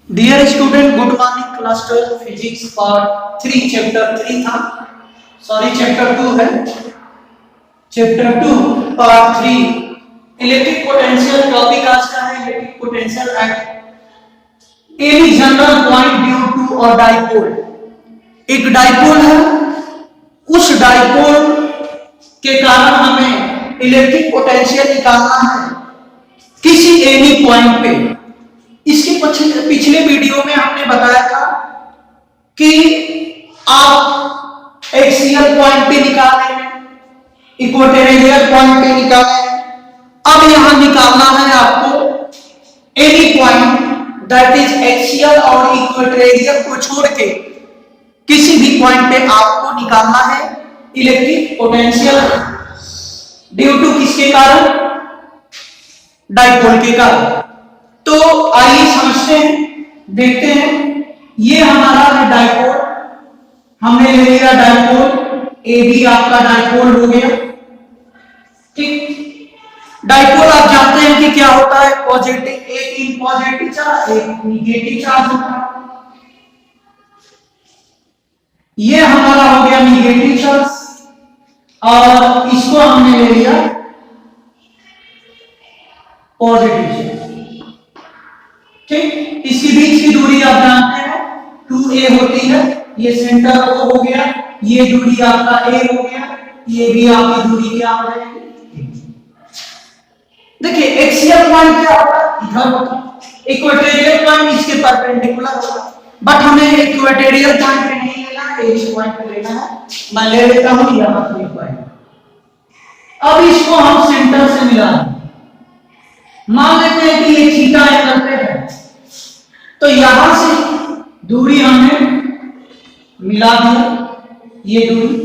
Dear student, good morning. Class 12 physics part 3 chapter 3 था, sorry chapter 2 है। Chapter 2 part 3 electric potential. Topic आज का है electric potential at any general point due to a dipole. एक dipole है, उस dipole के कारण हमें इलेक्ट्रिक पोटेंशियल निकालना है किसी एनी पॉइंट पे। इसके पिछले वीडियो में हमने बताया था कि आप एक्सियल पॉइंट पे निकाले हैं, इक्वेटोरियल पॉइंट पे निकाले हैं। अब यहां निकालना है आपको any point that is axial और इक्वेटोरियल को छोड़ के किसी भी पॉइंट पे आपको निकालना है इलेक्ट्रिक पोटेंशियल ड्यू टू किसके कारण? डाइपोल के कारण। तो आइए समझते हैं, देखते हैं। ये हमारा है डाइपोल, हमने ले लिया डाइपोल, ए बी आपका डाइपोल हो गया। ठीक, डाइपोल आप जानते हैं कि क्या होता है, पॉजिटिव, एक इन पॉजिटिव चार्ज एक निगेटिव चार्ज होता है। ये हमारा हो गया निगेटिव चार्ज और इसको हमने ले लिया पॉजिटिव चार्ज। ठीक, इसके बीच की दूरी आप जानते हैं 2a होती है, ये सेंटर O हो गया, ये दूरी आपका a हो गया, ये भी आपकी दूरी क्या हो जाएगी। देखिए एक्सियल पॉइंट क्या होता है, इधर होता है। इक्वेटोरियल पॉइंट इसके परपेंडिकुलर होता है, बट हमें इक्वेटोरियल पॉइंट पे नहीं लेना है, इस पॉइंट पे लेना है। मैं ले लेता हूं यहां पे पॉइंट। अब इसको हम सेंटर से मिला दें। मान लेते हैं कि ये थीटा एंगल पे है, तो यहां से दूरी हमने मिला दिया, ये दूरी,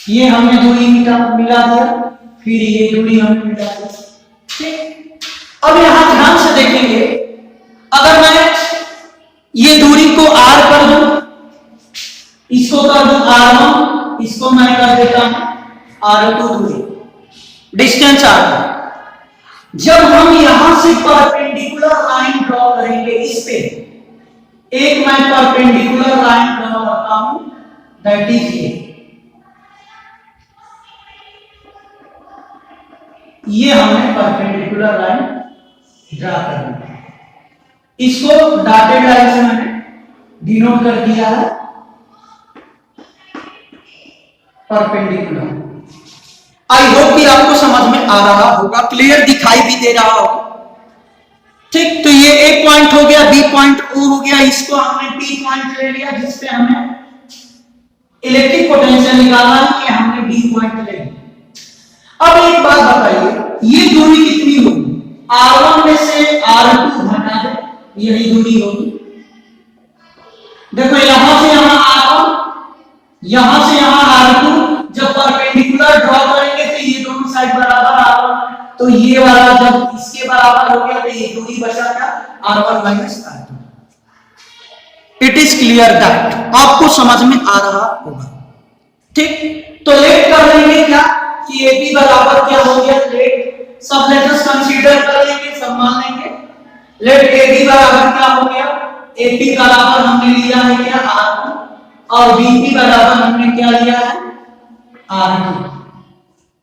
ये हमने दूरी मिला दिया, फिर ये दूरी हमने मिला दिया। ठीक, अब यहां ध्यान से देखेंगे, अगर मैं ये दूरी को r कर दूं, इसको कर दूं r1, इसको मैं कर देता हूं r2 दूरी, डिस्टेंस r2। जब हम यहां से परपेंडिकुलर लाइन ड्रॉ करेंगे इस पे, एक मैं परपेंडिकुलर लाइन ड्रॉ करता हूं, दैट इज ये हमने परपेंडिकुलर लाइन ड्रॉ कर दी। इसको डॉटेड लाइन से मैंने डिनोट कर दिया है परपेंडिकुलर। आई होप कि आपको समझ में आ रहा होगा, क्लियर दिखाई भी दे रहा होगा। ठीक, तो ये एक पॉइंट हो गया, बी पॉइंट ओ हो गया, इसको हमने पी पॉइंट ले लिया जिसपे हमें इलेक्ट्रिक पोटेंशियल निकालना है, ये हमने डी पॉइंट ले लिया। अब एक बात बताइए, ये दूरी कितनी होगी? r1 में से r2 घटा दे, यही दूरी होगी। देखो यहां से यहां r1, यहां से यहां r2, जब परपेंडिकुलर ड्रॉ करेंगे तो ये दोनों साइड बराबर r1, तो ये वाला जब इसके बराबर हो गया तो ये दूरी बचा क्या? r1 minus r2। It is clear that, आपको समझ में आ रहा होगा। ठीक, तो लेट कर लेंगे क्या कि ए बी बराबर क्या हो गया, लेट सब लेटर्स कंसीडर कर लेंगे, सब मान लेंगे। लेट ए बी बराबर क्या हो गया, ए पी बराबर हमने लिया है क्या r1 और बी पी बराबर हमने क्या लिया है r2।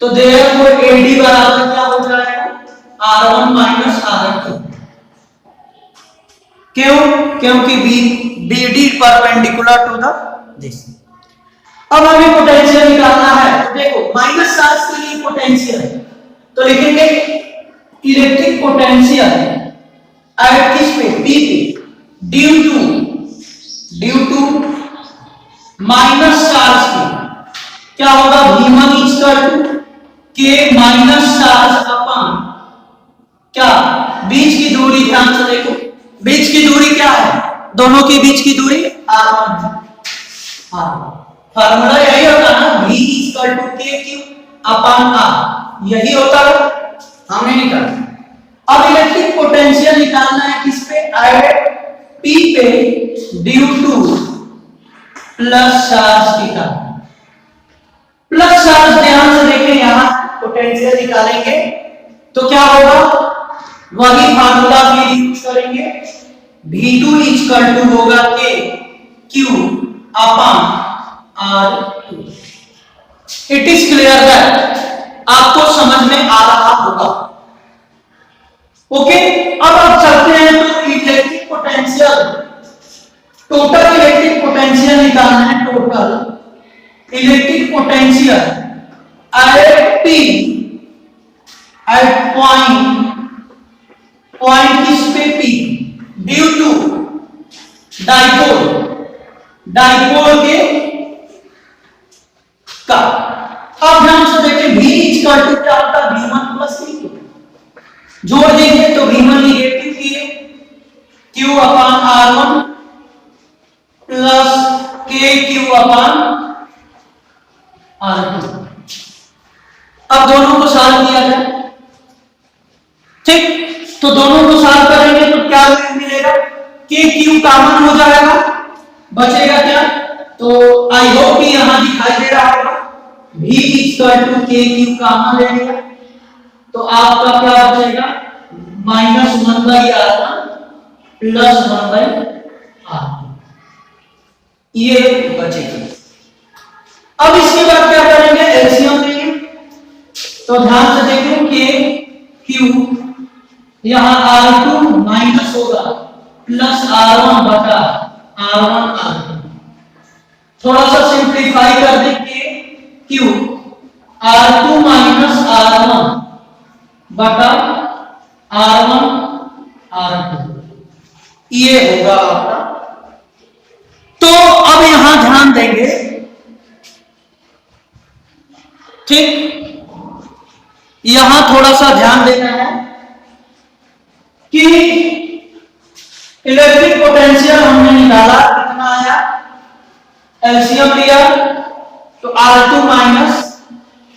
तो देयरफॉर एडी बराबर क्या हो जाएगा, r1 माइनस r2। क्यों? क्योंकि BD perpendicular to the this. अब हमें पोटेंशियल निकालना है, तो देखो माइनस चार्ज के लिए पोटेंशियल, तो लिखेंगे इलेक्ट्रिक पोटेंशियल एट किस पे, पी पे, ड्यू टू माइनस चार्ज की क्या होगा, v1 equal to k minus charge upon क्या, बीच की दूरी। ध्यान से देखो, बीच की दूरी क्या है, दोनों के बीच की दूरी r1। फार्मूला यही होता है ना, v equal to k Q upon r, यही होता है, हमने निकाला। अब इलेक्ट्रिक पोटेंशियल निकालना है किस पे, एट p पे ड्यू टू प्लस चार्ज के कारण। प्लस चार्ज, ध्यान से देखें, यहां पोटेंशियल निकालेंगे तो क्या होगा, वही फार्मूला फिर यूज करेंगे। V2 इक्वल टू होगा K Q upon R2। It is clear that आपको समझ में आ रहा होगा। ओके, अब आप चलते हैं तो electric potential, total electric potential निकालना है। Total electric potential at P at point किस पे P ड्यू टू डाइपोल के का। अब ध्यान से देखिए V इक्वल टू क्या होता है, V1 प्लस V2। जोड़ देंगे तो V1 negative Q upon R1 plus KQ upon R2। अब दोनों को सॉल्व किया जाए, ठीक, तो दोनों को सॉल्व करेंगे तो क्या मिलेगा, KQ कॉमन हो जाएगा, बचेगा क्या, तो आई होप कि यहां दिखाई दे रहा होगा V equal to KQ common ले लिया तो आपका क्या बचेगा, -1/R1 प्लस 1/R2 ये बचेगा। अब इसके बाद क्या करेंगे, एलसीएम लेंगे। तो ध्यान से देखें कि Q यहां R2 माइनस होगा प्लस R1 बटा R2। थोड़ा सा सिंप्लीफाई कर देंगे, Q R2 माइनस R1 बटा R2 ये होगा आपका। तो अब यहां ध्यान देंगे, ठीक, यहां थोड़ा सा ध्यान देना है कि इलेक्ट्रिक पोटेंशियल हमने निकाला, कितना आया, एलसीएम लिया तो R2 माइनस,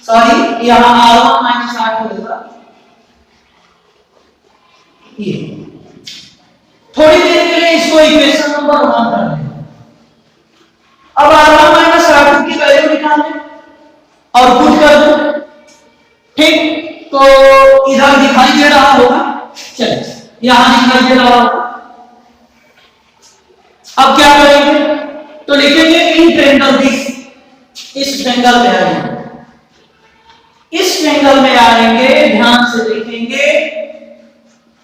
सॉरी यहां R1 माइनस R2 होगा। ये थोड़ी देर के लिए इसको इक्वेशन नंबर 1 कर दें। अब R1 माइनस R2 की वैल्यू निकालें और पुट कर दो, ठीक, तो इधर दिखाई दे रहा होगा, चलिए यहां दिखाई दे रहा होगा। अब क्या करेंगे, तो लिखेंगे इन ट्रेंगल दिस, इस ट्रेंगल में आएंगे, इस ट्रेंगल में आएंगे, ध्यान से देखेंगे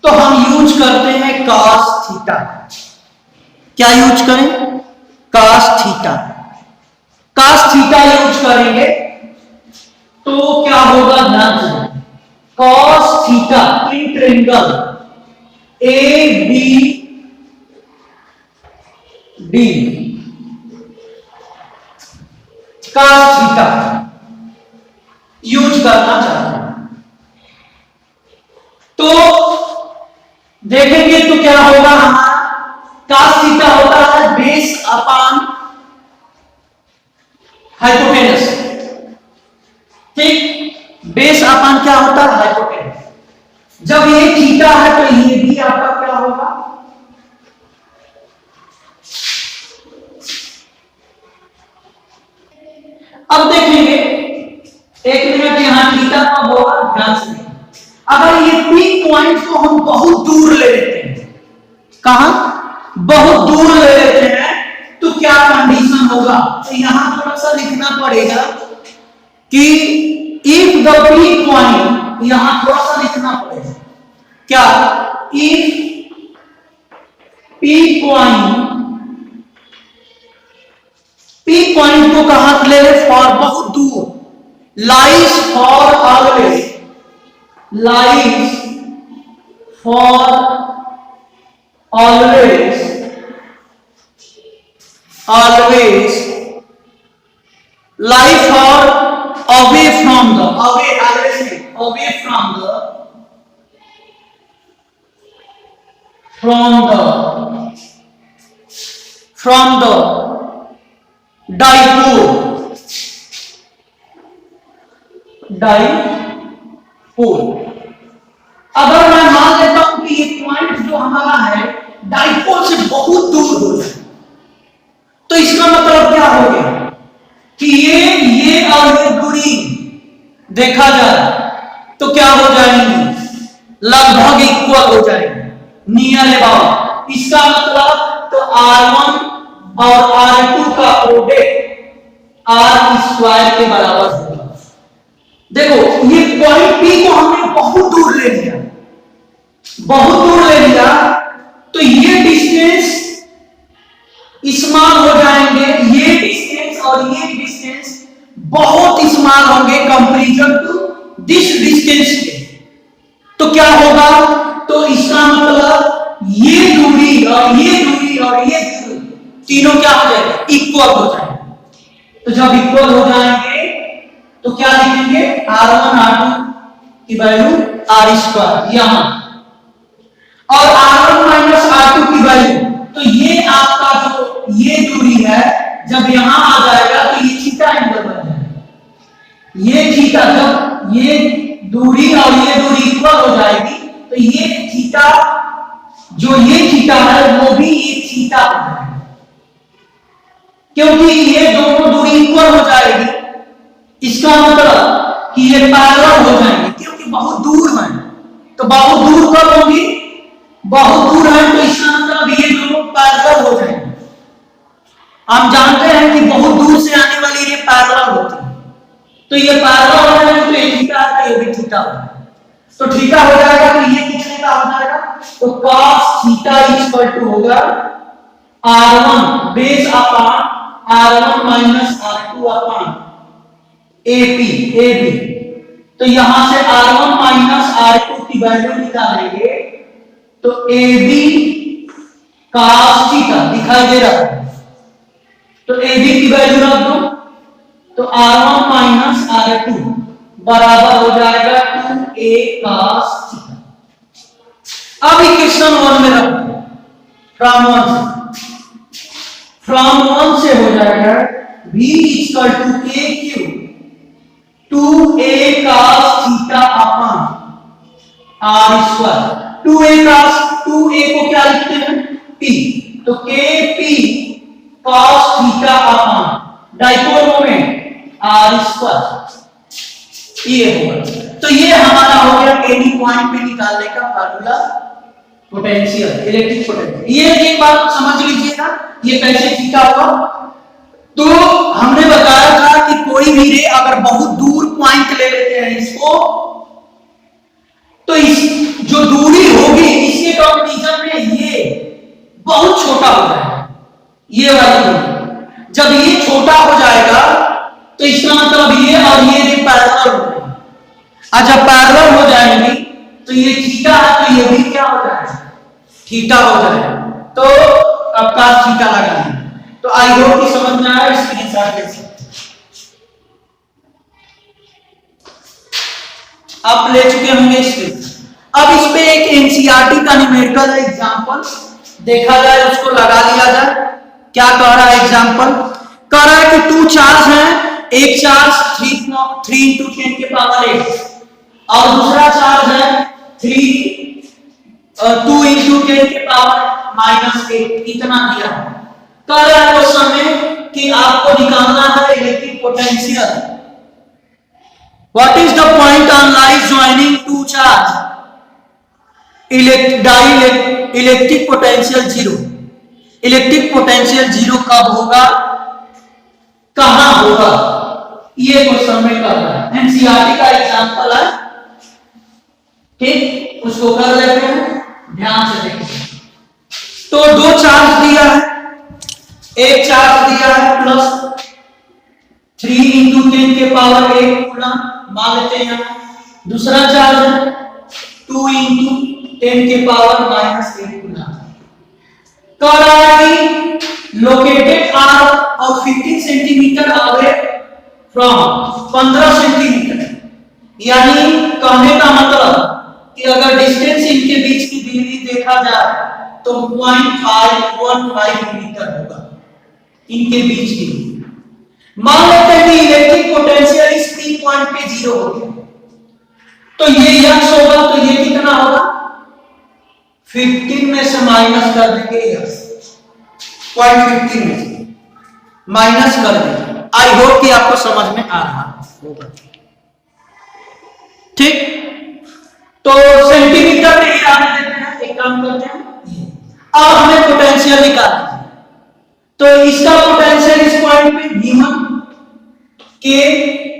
तो हम यूज करते हैं cos थीटा। क्या यूज करें, cos theta. cos theta use करेंगे तो क्या होगा, ध्यान से, cos theta in triangle ABD cos theta use करना चाहते हैं। तो देखेंगे तो क्या होगा, हमारा cos थीटा होता है बेस अपॉन हाइपोटेनस, ठीक, बेस अपॉन क्या होता है, हाइपोटेनस। जब ये थीटा है तो ये भी आपका क्या होगा, अब देखेंगे, एक मिनट, यहां थीटा का होगा, ध्यान से। अगर ये पीक पॉइंट को हम बहुत दूर ले लेते हैं, कहां, बहुत दूर ले लेते हैं, तो क्या कंडीशन होगा, तो यहां थोड़ा सा लिखना पड़ेगा कि इफ द पीक पॉइंट, यहां थोड़ा सा लिखना पड़ेगा क्या, इफ पीक पॉइंट को कहां ले, फॉर बहुत दूर, lies for always, lies for always lie for away from the, away from the dipole। अगर मैं मान लेता हूं कि ये पॉइंट जो हमारा है डाइपोल से बहुत दूर हो जाए, तो इसका मतलब क्या हो गया कि ये और ये दूरी देखा जाए तो क्या हो जाएंगी, लगभग इक्वल हो जाएंगे, नियर अबाउट। इसका मतलब तो R1 और R2 का प्रोडक्ट R स्क्वायर के बराबर होगा। देखो ये पॉइंट P को हमने बहुत दूर ले लिया, बहुत दूर ले लिया, तो ये डिस्टेंस स्मॉल हो जाएंगे, ये डिस्टेंस और ये डिस्टेंस बहुत स्मॉल होंगे कंपैरिजन टू दिस डिस्टेंस के। तो क्या होगा, तो इसका मतलब ये दूरी और ये दूरी और ये दूरी तीनों क्या हो जाएगा, इक्वल हो जाएंगे। तो जब इक्वल हो जाएंगे तो क्या लिखेंगे, R1 R2 की वैल्यू R स्क्वायर यहां, और R1 माइनस R2 की वैल्यू, तो ये आपका जो ये दूरी है जब यहां आ जाएगा तो ये थीटा एंगल बन जाएगा। ये थीटा, जब ये दूरी और ये दूरी इक्वल हो जाएगी तो ये थीटा, जो ये थीटा है वो भी ये थीटा हो जाएगा, क्योंकि ये दोनों दूरी इक्वल हो जाएगी। इसका मतलब कि ये पैरेलल हो जाएंगे, क्योंकि बहुत दूर है, तो बहुत दूर कब होंगी, बहुत दूर है, तो इसका मतलब ये दोनों पैरेलल हो जाएंगे। हम जानते हैं कि बहुत दूर से आने वाली ये पैरेलल होती है, तो ये पैरेलल हो जाएंगे, तो ये थीटा है, ये भी थीटा होगा, तो थीटा हो जाएगा, तो ये कितने का हो जाएगा, तो cos थीटा इक्वल टू होगा R1 base upon R1 minus R2 upon AB। तो यहां से R1 माइनस R2 की वैल्यू निकालेंगे तो AB cos थीटा दिखाई दे रहा है, तो AB की वैल्यू रख दो, तो R1 माइनस R2 बराबर हो जाएगा 2A cos थीटा। अब इक्वेशन 1 में रख दो, फ्रॉम 1 से हो जाएगा V equal to K Q 2A cos theta upon R square. 2A को क्या लिखते हैं, P, तो KP cos theta upon dipole moment R square, ये होगा। तो ये हमारा हो गया एनी पॉइंट पे निकालने का फार्मूला, पोटेंशियल, इलेक्ट्रिक पोटेंशियल। ये एक बात समझ लीजिएगा, ये कैसे थीटा होगा। तो हमने बताया था कि कोई भी रे अगर बहुत दूर पॉइंट ले लेते हैं इसको, तो इस जो दूरी होगी इसके कंपैरिजन में ये बहुत छोटा हो जाएगा, ये वाली दूरी। जब ये छोटा हो जाएगा तो इसका मतलब ये और ये रे पैरेलल हो जाएंगे, और जब पैरेलल हो जाएंगी तो ये थीटा है, तो ये भी क्या हो जाएगा, थीटा हो जाएगा। तो अब cos थीटा लगाएंगे। तो आई होप कि समझ में आया, स्क्रीनशॉट ले सकते आप ले चुके होंगे स्क्रीन। अब इस पे एक एनसीईआरटी का न्यूमेरिकल एग्जांपल देखा जाए, उसको लगा लिया जाए। क्या कह रहा है एग्जांपल, कह रहा है कि 2 चार्ज हैं, एक चार्ज 3 into 10 के पावर 8 और दूसरा चार्ज है 2 into 10 के पावर -8, इतना दिया है। कह रहा है क्वेश्चन में कि आपको निकालना है electric potential. What is the point on line joining 2 charge, electric potential 0। Electric potential 0 कब होगा, कहां होगा, ये क्वेश्चन में कर रहा है। एनसीईआरटी का एग्जांपल है, ठीक, उसको कर लेते हैं, ध्यान से देखिए। तो 2 चार्ज दिया है, एक चार्ज दिया है प्लस 3 into 10 के पावर 8 कूलम मान लेते हैं, दूसरा चार्ज है 2 into 10 के पावर -8 कूलम। कह रहा है कि लोकेटेड आर और 15 सेंटीमीटर अवे फ्रॉम 15 सेंटीमीटर, यानी कहने का मतलब कि अगर डिस्टेंस इनके बीच की दूरी देखा जाए तो 0.515 मीटर होगा इनके बीच की। मान लेते हैं कि इलेक्ट्रिक पोटेंशियल इस P पॉइंट पे 0 हो गया, तो ये x होगा, तो ये कितना होगा, 15 में से माइनस कर देंगे, x 0.15 में से माइनस कर देंगे। आई होप कि आपको समझ में आ रहा होगा, ठीक। तो सेंटीमीटर पोटेंशियल निकाल लीजिए। तो इसका पोटेंशियल इस पॉइंट पे V1 के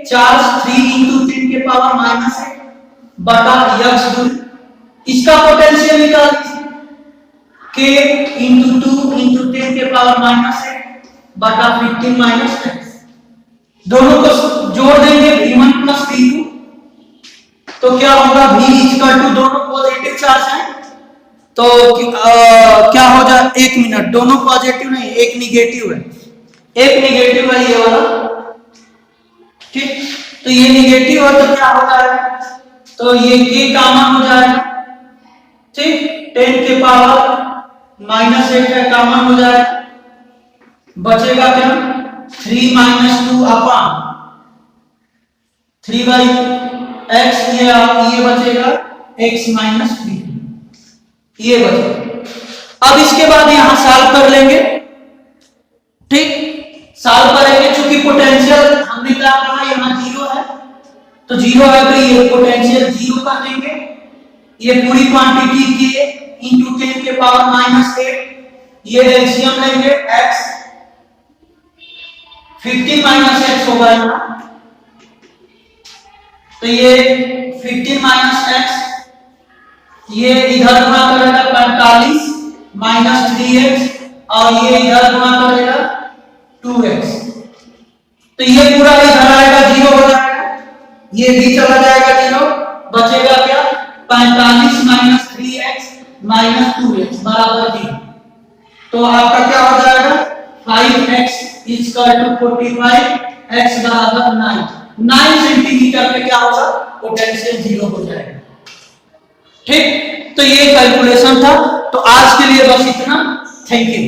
चार्ज 3 इंटू 10 के पावर माइनस है बटा x दूरी, इसका पोटेंशियल निकाल लीजिए k इंटू 2 इंटू 10 के पावर माइनस है बटा 15 माइनस x। दोनों को जोड़ देंगे V1 प्लस V2, तो क्या होगा V इक्वल टू, दोनों पॉजिटिव चार्ज है तो क्या हो जाए, एक मिनट, दोनों पॉजिटिव नहीं एक निगेटिव है, एक निगेटिव है ये वाला, ठीक, तो ये निगेटिव है तो क्या हो जाएगा, तो ये k कॉमन हो जाएगा, ठीक, 10 के पावर माइनस 8 का कॉमन हो जाएगा, बचेगा क्या 3 माइनस 2 अपॉन 3 बाई x, ये बचेगा x माइनस 3, ये बचेगा। अब इसके बाद यहां सॉल्व कर लेंगे, ठीक, सॉल्व करेंगे चूंकि पोटेंशियल हमने क्या कहा यहां जीरो है, तो जीरो है तो ये पोटेंशियल जीरो कर देंगे, ये पूरी क्वांटिटी के इंटू 10 के पावर माइनस 8, ये एलसीएम लेंगे x 15 माइनस x होगा यहाँ, तो ये 15 माइनस x, ये इधर गुणा करेगा 45 माइनस 3x और ये इधर गुणा करेगा 2x, तो ये पूरा इधर आएगा जीरो हो जाएगा, ये भी चला जाएगा जीरो, बचेगा क्या 45 माइनस 3x माइनस 2x बराबर 0, तो आपका क्या हो जाएगा 5x इक्वल टू 45, x बराबर 9 सेंटीमीटर पे क्या होगा पोटेंशियल जीरो हो जाएगा, ठीक। तो ये कैलकुलेशन था, तो आज के लिए बस इतना, थैंक यू।